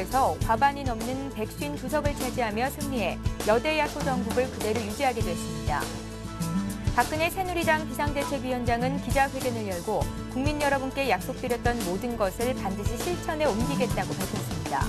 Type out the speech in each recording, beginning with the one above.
투표에서 과반이 넘는 152석을 차지하며 승리해 여대 야소 정국을 그대로 유지하게 됐습니다. 박근혜 새누리당 비상대책위원장은 기자회견을 열고 국민 여러분께 약속드렸던 모든 것을 반드시 실천에 옮기겠다고 밝혔습니다.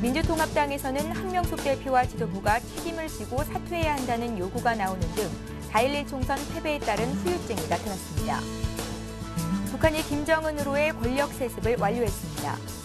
민주통합당에서는 한명숙 대표와 지도부가 책임을 지고 사퇴해야 한다는 요구가 나오는 등 4.11 총선 패배에 따른 후유증이 나타났습니다. 북한이 김정은으로의 권력 세습을 완료했습니다.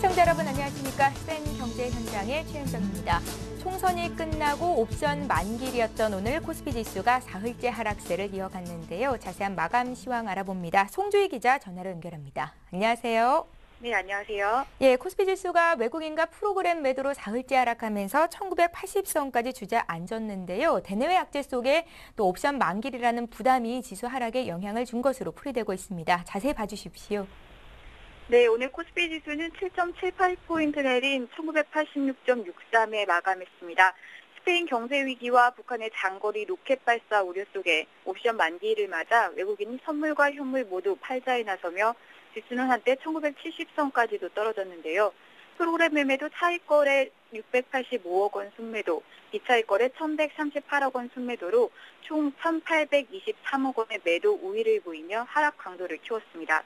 시청자 여러분 안녕하십니까? 센 경제 현장의 최현정입니다. 총선이 끝나고 옵션 만길이었던 오늘 코스피 지수가 사흘째 하락세를 이어갔는데요. 자세한 마감 시황 알아봅니다. 송주희 기자 전화로 연결합니다. 안녕하세요. 네, 안녕하세요. 예, 코스피 지수가 외국인과 프로그램 매도로 사흘째 하락하면서 1980선까지 주저앉았는데요. 대내외 악재 속에 또 옵션 만길이라는 부담이 지수 하락에 영향을 준 것으로 풀이되고 있습니다. 자세히 봐주십시오. 네, 오늘 코스피 지수는 7.78포인트 내린 1986.63에 마감했습니다. 스페인 경제 위기와 북한의 장거리 로켓 발사 우려 속에 옵션 만기를 맞아 외국인이 선물과 현물 모두 팔자에 나서며 지수는 한때 1970선까지도 떨어졌는데요. 프로그램 매매도 차익 거래 685억 원 순매도, 비차익 거래 1138억 원 순매도로 총 1823억 원의 매도 우위를 보이며 하락 강도를 키웠습니다.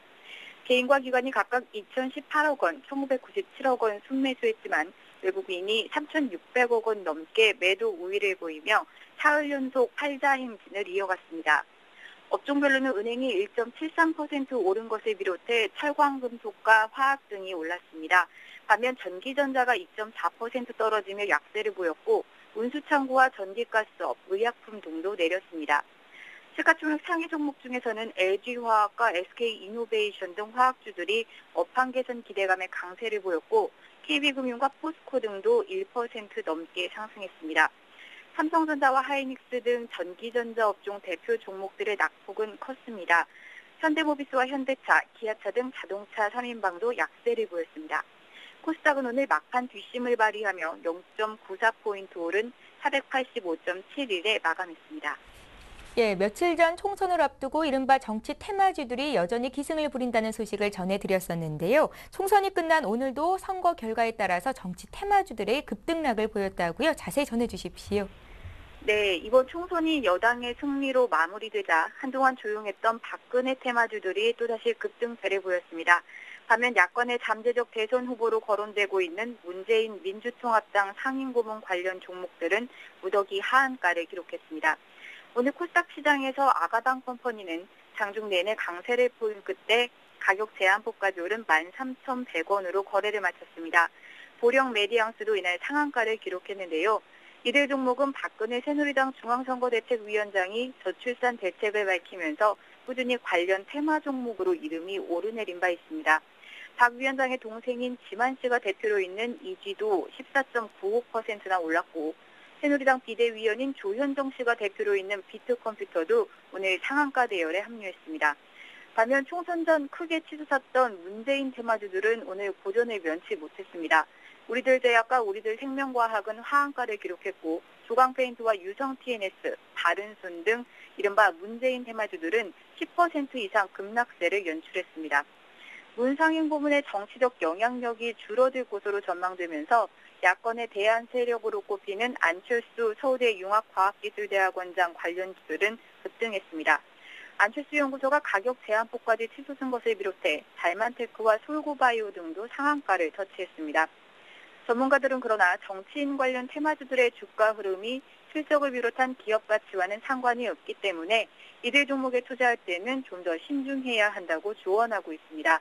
개인과 기관이 각각 2018억 원, 1997억 원 순매수했지만 외국인이 3,600억 원 넘게 매도 우위를 보이며 사흘 연속 팔자 행진을 이어갔습니다. 업종별로는 은행이 1.73% 오른 것을 비롯해 철광금속과 화학 등이 올랐습니다. 반면 전기전자가 2.4% 떨어지며 약세를 보였고 운수창고와 전기가스업, 의약품 등도 내렸습니다. 시가총액 상위 종목 중에서는 LG화학과 SK이노베이션 등 화학주들이 업황 개선 기대감에 강세를 보였고 KB금융과 포스코 등도 1% 넘게 상승했습니다. 삼성전자와 하이닉스 등 전기전자 업종 대표 종목들의 낙폭은 컸습니다. 현대모비스와 현대차, 기아차 등 자동차 3인방도 약세를 보였습니다. 코스닥은 오늘 막판 뒷심을 발휘하며 0.94포인트 오른 485.71에 마감했습니다. 예, 며칠 전 총선을 앞두고 이른바 정치 테마주들이 여전히 기승을 부린다는 소식을 전해드렸었는데요. 총선이 끝난 오늘도 선거 결과에 따라서 정치 테마주들의 급등락을 보였다고요. 자세히 전해주십시오. 네, 이번 총선이 여당의 승리로 마무리되자 한동안 조용했던 박근혜 테마주들이 또다시 급등세를 보였습니다. 반면 야권의 잠재적 대선 후보로 거론되고 있는 문재인 민주통합당 상임고문 관련 종목들은 무더기 하한가를 기록했습니다. 오늘 코스닥 시장에서 아가당 컴퍼니는 장중 내내 강세를 보인 끝에 가격 제한폭까지 오른 13,100원으로 거래를 마쳤습니다. 보령 메디앙스도 이날 상한가를 기록했는데요. 이들 종목은 박근혜 새누리당 중앙선거대책위원장이 저출산 대책을 밝히면서 꾸준히 관련 테마 종목으로 이름이 오르내린 바 있습니다. 박 위원장의 동생인 지만 씨가 대표로 있는 이지도 14.95%나 올랐고 새누리당 비대위원인 조현정 씨가 대표로 있는 비트컴퓨터도 오늘 상한가 대열에 합류했습니다. 반면 총선 전 크게 치솟았던 문재인 테마주들은 오늘 고전을 면치 못했습니다. 우리들 제약과 우리들 생명과학은 하한가를 기록했고 조강페인트와 유성 TNS, 바른손 등 이른바 문재인 테마주들은 10% 이상 급락세를 연출했습니다. 문 상임고문의 정치적 영향력이 줄어들 것으로 전망되면서 야권의 대안 세력으로 꼽히는 안철수 서울대 융합과학기술대학원장 관련 주들은 급등했습니다. 안철수 연구소가 가격 제한폭까지 치솟은 것을 비롯해 달만테크와 솔고바이오 등도 상한가를 터치했습니다. 전문가들은 그러나 정치인 관련 테마주들의 주가 흐름이 실적을 비롯한 기업 가치와는 상관이 없기 때문에 이들 종목에 투자할 때는 좀 더 신중해야 한다고 조언하고 있습니다.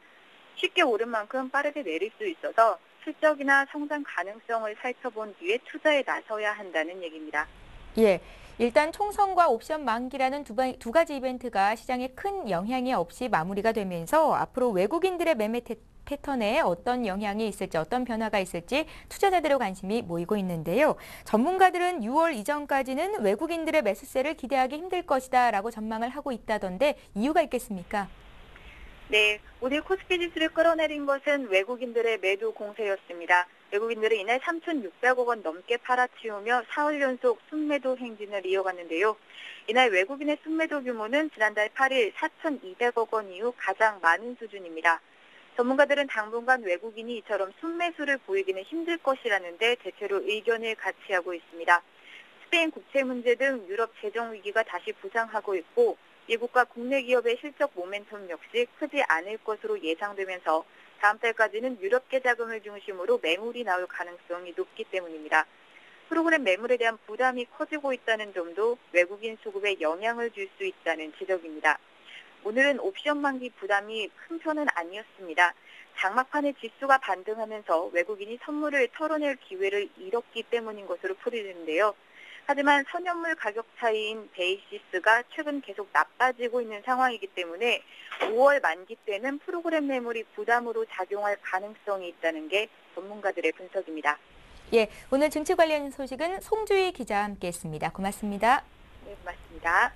쉽게 오른 만큼 빠르게 내릴 수 있어서 실적이나 성장 가능성을 살펴본 뒤에 투자에 나서야 한다는 얘기입니다. 예, 일단 총선과 옵션 만기라는 두 가지 이벤트가 시장에 큰 영향이 없이 마무리가 되면서 앞으로 외국인들의 매매 패턴에 어떤 영향이 있을지, 어떤 변화가 있을지 투자자들의 관심이 모이고 있는데요. 전문가들은 6월 이전까지는 외국인들의 매수세를 기대하기 힘들 것이다라고 전망을 하고 있다던데 이유가 있겠습니까? 네, 오늘 코스피 지수를 끌어내린 것은 외국인들의 매도 공세였습니다. 외국인들은 이날 3,600억 원 넘게 팔아치우며 사흘 연속 순매도 행진을 이어갔는데요. 이날 외국인의 순매도 규모는 지난달 8일 4,200억 원 이후 가장 많은 수준입니다. 전문가들은 당분간 외국인이 이처럼 순매수를 보이기는 힘들 것이라는데 대체로 의견을 같이하고 있습니다. 스페인 국채 문제 등 유럽 재정 위기가 다시 부상하고 있고 미국과 국내 기업의 실적 모멘텀 역시 크지 않을 것으로 예상되면서 다음 달까지는 유럽계 자금을 중심으로 매물이 나올 가능성이 높기 때문입니다. 프로그램 매물에 대한 부담이 커지고 있다는 점도 외국인 수급에 영향을 줄 수 있다는 지적입니다. 오늘은 옵션 만기 부담이 큰 편은 아니었습니다. 장막판에 지수가 반등하면서 외국인이 선물을 털어낼 기회를 잃었기 때문인 것으로 풀이되는데요. 하지만 선현물 가격 차이인 베이시스가 최근 계속 나빠지고 있는 상황이기 때문에 5월 만기 때는 프로그램 매물이 부담으로 작용할 가능성이 있다는 게 전문가들의 분석입니다. 예, 오늘 증시 관련 소식은 송주희 기자와 함께했습니다. 고맙습니다. 네, 고맙습니다.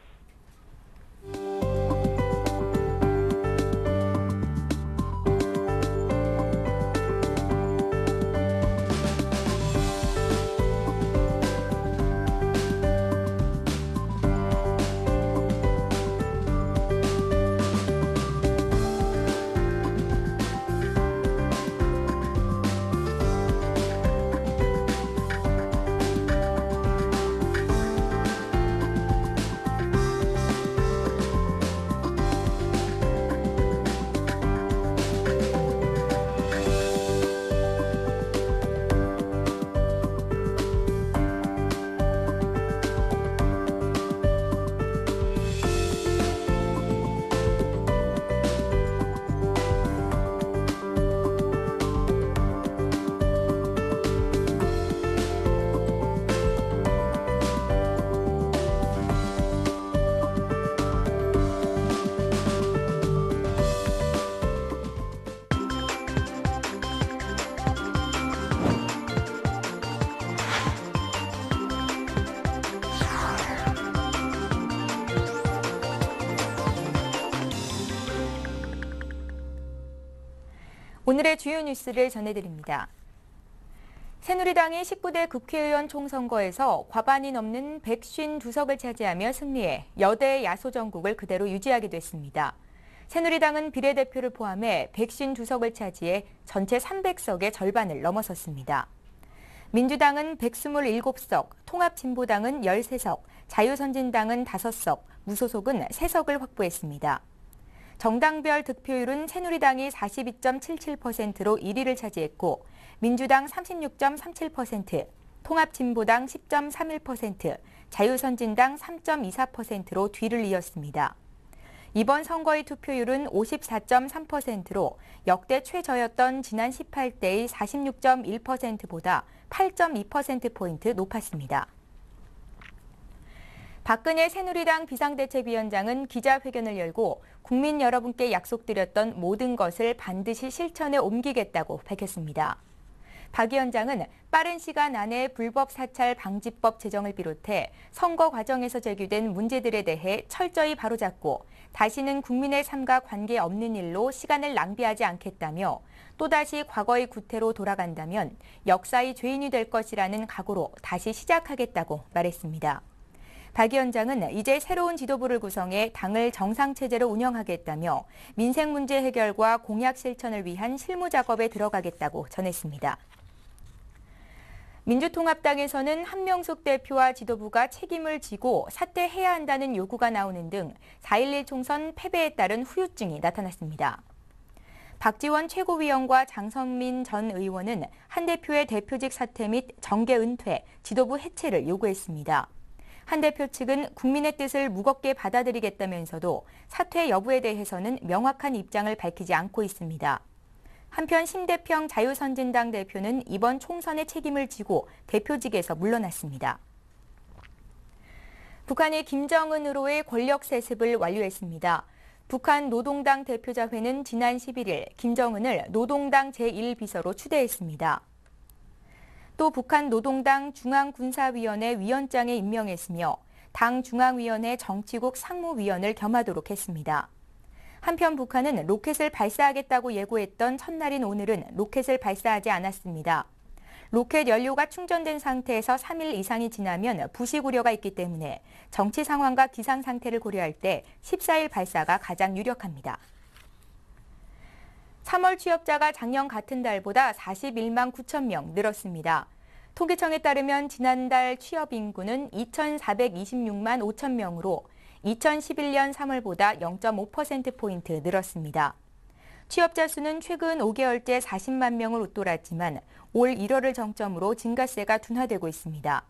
오늘의 주요 뉴스를 전해드립니다. 새누리당이 19대 국회의원 총선거에서 과반이 넘는 152석을 차지하며 승리해 여대 야소 정국을 그대로 유지하게 됐습니다. 새누리당은 비례대표를 포함해 152석을 차지해 전체 300석의 절반을 넘어섰습니다. 민주당은 127석, 통합진보당은 13석, 자유선진당은 5석, 무소속은 3석을 확보했습니다. 정당별 득표율은 새누리당이 42.77%로 1위를 차지했고 민주당 36.37%, 통합진보당 10.31%, 자유선진당 3.24%로 뒤를 이었습니다. 이번 선거의 투표율은 54.3%로 역대 최저였던 지난 18대의 46.1%보다 8.2%포인트 높았습니다. 박근혜 새누리당 비상대책위원장은 기자회견을 열고 국민 여러분께 약속드렸던 모든 것을 반드시 실천에 옮기겠다고 밝혔습니다. 박 위원장은 빠른 시간 안에 불법 사찰 방지법 제정을 비롯해 선거 과정에서 제기된 문제들에 대해 철저히 바로잡고 다시는 국민의 삶과 관계없는 일로 시간을 낭비하지 않겠다며 또다시 과거의 구태로 돌아간다면 역사의 죄인이 될 것이라는 각오로 다시 시작하겠다고 말했습니다. 박 위원장은 이제 새로운 지도부를 구성해 당을 정상체제로 운영하겠다며 민생 문제 해결과 공약 실천을 위한 실무 작업에 들어가겠다고 전했습니다. 민주통합당에서는 한명숙 대표와 지도부가 책임을 지고 사퇴해야 한다는 요구가 나오는 등 4.11 총선 패배에 따른 후유증이 나타났습니다. 박지원 최고위원과 장선민 전 의원은 한 대표의 대표직 사퇴 및 정계 은퇴, 지도부 해체를 요구했습니다. 한 대표 측은 국민의 뜻을 무겁게 받아들이겠다면서도 사퇴 여부에 대해서는 명확한 입장을 밝히지 않고 있습니다. 한편 심대평 자유선진당 대표는 이번 총선의 책임을 지고 대표직에서 물러났습니다. 북한이 김정은으로의 권력 세습을 완료했습니다. 북한 노동당 대표자회는 지난 11일 김정은을 노동당 제1비서로 추대했습니다. 또 북한 노동당 중앙군사위원회 위원장에 임명했으며 당 중앙위원회 정치국 상무위원을 겸하도록 했습니다. 한편 북한은 로켓을 발사하겠다고 예고했던 첫날인 오늘은 로켓을 발사하지 않았습니다. 로켓 연료가 충전된 상태에서 3일 이상이 지나면 부식 우려가 있기 때문에 정치 상황과 기상 상태를 고려할 때 14일 발사가 가장 유력합니다. 3월 취업자가 작년 같은 달보다 41만 9천 명 늘었습니다. 통계청에 따르면 지난달 취업 인구는 2,426만 5천 명으로 2011년 3월보다 0.5%포인트 늘었습니다. 취업자 수는 최근 5개월째 40만 명을 웃돌았지만 올 1월을 정점으로 증가세가 둔화되고 있습니다.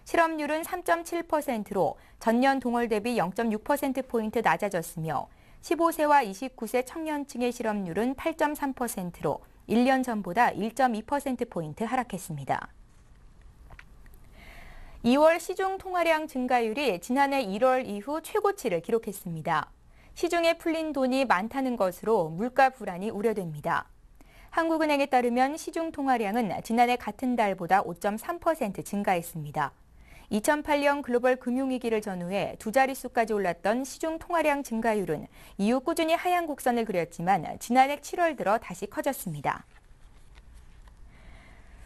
실업률은 3.7%로 전년 동월 대비 0.6%포인트 낮아졌으며 15세와 29세 청년층의 실업률은 8.3%로 1년 전보다 1.2%포인트 하락했습니다. 2월 시중 통화량 증가율이 지난해 1월 이후 최고치를 기록했습니다. 시중에 풀린 돈이 많다는 것으로 물가 불안이 우려됩니다. 한국은행에 따르면 시중 통화량은 지난해 같은 달보다 5.3% 증가했습니다. 2008년 글로벌 금융위기를 전후해 두 자릿수까지 올랐던 시중 통화량 증가율은 이후 꾸준히 하향 곡선을 그렸지만 지난해 7월 들어 다시 커졌습니다.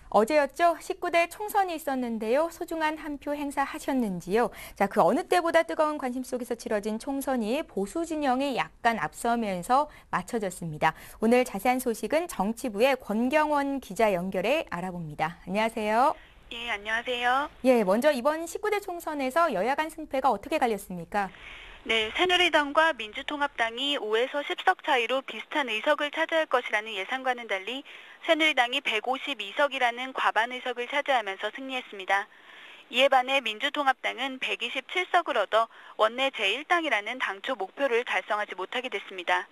어제였죠. 19대 총선이 있었는데요. 소중한 한 표 행사하셨는지요? 자, 그 어느 때보다 뜨거운 관심 속에서 치러진 총선이 보수 진영이 약간 앞서면서 맞춰졌습니다. 오늘 자세한 소식은 정치부의 권경원 기자 연결해 알아봅니다. 안녕하세요. 예, 안녕하세요. 예, 먼저 이번 19대 총선에서 여야 간 승패가 어떻게 갈렸습니까? 네, 새누리당과 민주통합당이 5에서 10석 차이로 비슷한 의석을 차지할 것이라는 예상과는 달리 새누리당이 152석이라는 과반 의석을 차지하면서 승리했습니다. 이에 반해 민주통합당은 127석을 얻어 원내 제1당이라는 당초 목표를 달성하지 못하게 됐습니다.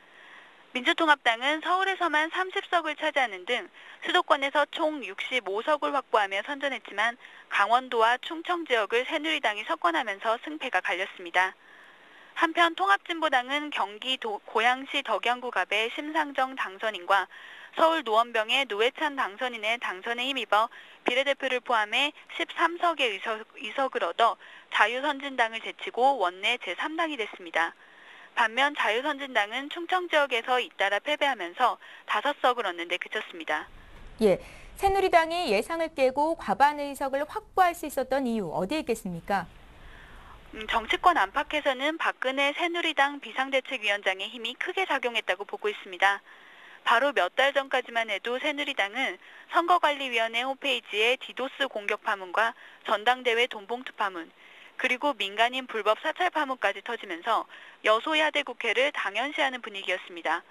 민주통합당은 서울에서만 30석을 차지하는 등 수도권에서 총 65석을 확보하며 선전했지만 강원도와 충청 지역을 새누리당이 석권하면서 승패가 갈렸습니다. 한편 통합진보당은 경기 고양시 덕양구갑의 심상정 당선인과 서울 노원병의 노회찬 당선인의 당선에 힘입어 비례대표를 포함해 13석의 의석을 얻어 자유선진당을 제치고 원내 제3당이 됐습니다. 반면 자유선진당은 충청 지역에서 잇따라 패배하면서 5석을 얻는 데 그쳤습니다. 예, 새누리당이 예상을 깨고 과반 의석을 확보할 수 있었던 이유 어디에 있겠습니까? 정치권 안팎에서는 박근혜 새누리당 비상대책위원장의 힘이 크게 작용했다고 보고 있습니다. 바로 몇 달 전까지만 해도 새누리당은 선거관리위원회 홈페이지에 디도스 공격 파문과 전당대회 돈봉투 파문, 그리고 민간인 불법 사찰 파문까지 터지면서 여소야대 국회를 당연시하는 분위기였습니다.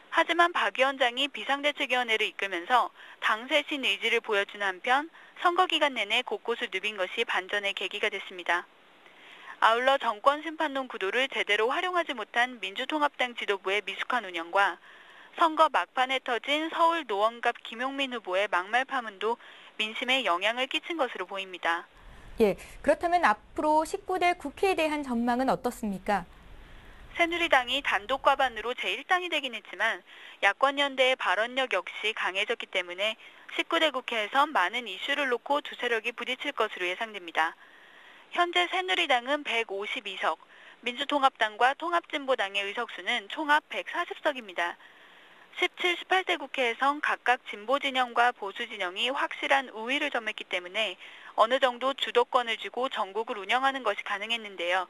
하지만 박 위원장이 비상대책위원회를 이끌면서 당 쇄신 의지를 보여주는 한편 선거 기간 내내 곳곳을 누빈 것이 반전의 계기가 됐습니다. 아울러 정권심판론 구도를 제대로 활용하지 못한 민주통합당 지도부의 미숙한 운영과 선거 막판에 터진 서울 노원갑 김용민 후보의 막말 파문도 민심에 영향을 끼친 것으로 보입니다. 예, 그렇다면 앞으로 19대 국회에 대한 전망은 어떻습니까? 새누리당이 단독 과반으로 제1당이 되긴 했지만 야권 연대의 발언력 역시 강해졌기 때문에 19대 국회에선 많은 이슈를 놓고 두 세력이 부딪힐 것으로 예상됩니다. 현재 새누리당은 152석, 민주통합당과 통합진보당의 의석수는 총합 140석입니다. 17, 18대 국회에선 각각 진보 진영과 보수 진영이 확실한 우위를 점했기 때문에 어느 정도 주도권을 쥐고 전국을 운영하는 것이 가능했는데요.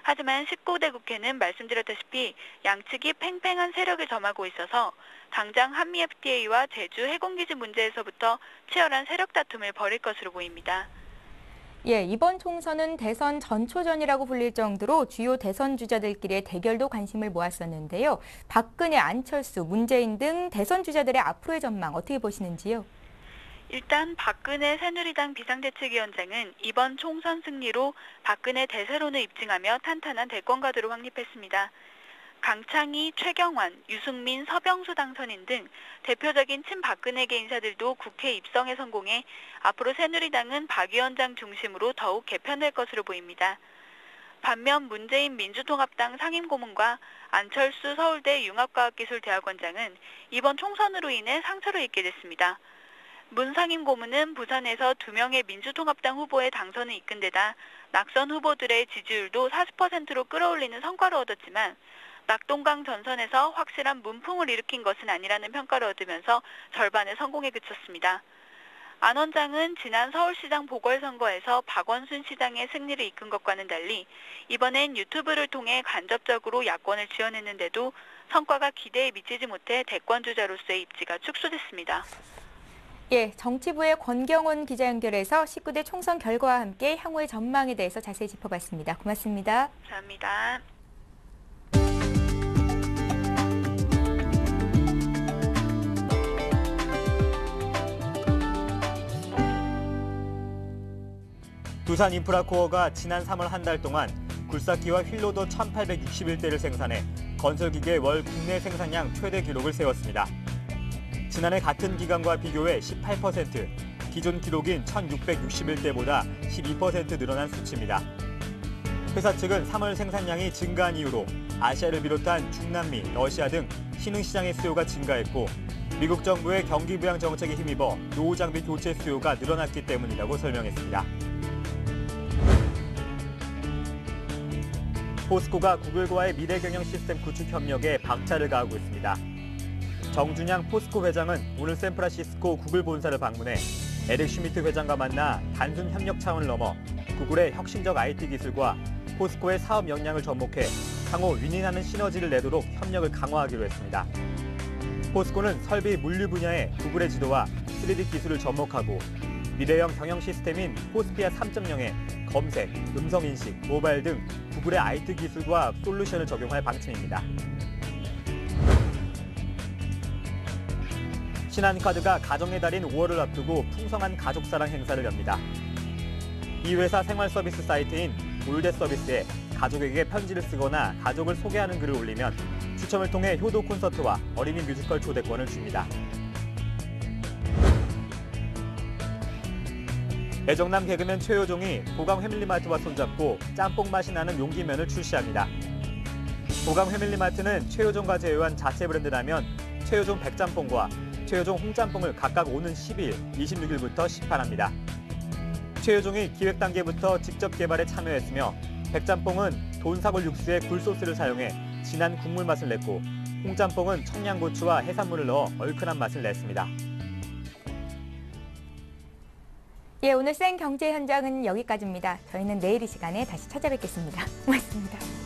하지만 19대 국회는 말씀드렸다시피 양측이 팽팽한 세력을 점하고 있어서 당장 한미 FTA와 제주 해군기지 문제에서부터 치열한 세력 다툼을 벌일 것으로 보입니다. 예, 이번 총선은 대선 전초전이라고 불릴 정도로 주요 대선 주자들끼리의 대결도 관심을 모았었는데요. 박근혜, 안철수, 문재인 등 대선 주자들의 앞으로의 전망 어떻게 보시는지요? 일단 박근혜 새누리당 비상대책위원장은 이번 총선 승리로 박근혜 대세론을 입증하며 탄탄한 대권가도로 확립했습니다. 강창희, 최경환, 유승민, 서병수 당선인 등 대표적인 친박근혜계 인사들도 국회 입성에 성공해 앞으로 새누리당은 박 위원장 중심으로 더욱 개편될 것으로 보입니다. 반면 문재인 민주통합당 상임고문과 안철수 서울대 융합과학기술대학원장은 이번 총선으로 인해 상처를 입게 됐습니다. 문 상임고문은 부산에서 2명의 민주통합당 후보의 당선을 이끈 데다 낙선 후보들의 지지율도 40%로 끌어올리는 성과를 얻었지만 낙동강 전선에서 확실한 문풍을 일으킨 것은 아니라는 평가를 얻으면서 절반의 성공에 그쳤습니다. 안 원장은 지난 서울시장 보궐선거에서 박원순 시장의 승리를 이끈 것과는 달리 이번엔 유튜브를 통해 간접적으로 야권을 지원했는데도 성과가 기대에 미치지 못해 대권 주자로서의 입지가 축소됐습니다. 예, 정치부의 권경훈 기자 연결해서 19대 총선 결과와 함께 향후의 전망에 대해서 자세히 짚어봤습니다. 고맙습니다. 감사합니다. 두산 인프라코어가 지난 3월 한 달 동안 굴삭기와 휠로더 1,861대를 생산해 건설기계 월 국내 생산량 최대 기록을 세웠습니다. 지난해 같은 기간과 비교해 18%, 기존 기록인 1,661대보다 12% 늘어난 수치입니다. 회사 측은 3월 생산량이 증가한 이유로 아시아를 비롯한 중남미, 러시아 등 신흥시장의 수요가 증가했고 미국 정부의 경기 부양 정책에 힘입어 노후 장비 교체 수요가 늘어났기 때문이라고 설명했습니다. 포스코가 구글과의 미래경영 시스템 구축 협력에 박차를 가하고 있습니다. 정준양 포스코 회장은 오늘 샌프란시스코 구글 본사를 방문해 에릭 슈미트 회장과 만나 단순 협력 차원을 넘어 구글의 혁신적 IT 기술과 포스코의 사업 역량을 접목해 향후 윈윈하는 시너지를 내도록 협력을 강화하기로 했습니다. 포스코는 설비 물류 분야의 구글의 지도와 3D 기술을 접목하고 미래형 경영 시스템인 포스피아 3.0에 검색, 음성인식, 모바일 등 구글의 IT 기술과 솔루션을 적용할 방침입니다. 신한카드가 가정의 달인 5월을 앞두고 풍성한 가족사랑 행사를 엽니다. 이 회사 생활 서비스 사이트인 올댓 서비스에 가족에게 편지를 쓰거나 가족을 소개하는 글을 올리면 추첨을 통해 효도 콘서트와 어린이 뮤지컬 초대권을 줍니다. 애정남 개그맨 최효종이 보강 패밀리마트와 손잡고 짬뽕 맛이 나는 용기면을 출시합니다. 보강 패밀리마트는 최효종과 제휴한 자체 브랜드 라면 최효종 백짬뽕과 최효종 홍짬뽕을 각각 오는 10일, 26일부터 시판합니다. 최효종이 기획 단계부터 직접 개발에 참여했으며 백짬뽕은 돈사골 육수에 굴소스를 사용해 진한 국물 맛을 냈고 홍짬뽕은 청양고추와 해산물을 넣어 얼큰한 맛을 냈습니다. 예, 오늘 생경제 현장은 여기까지입니다. 저희는 내일 이 시간에 다시 찾아뵙겠습니다. 고맙습니다.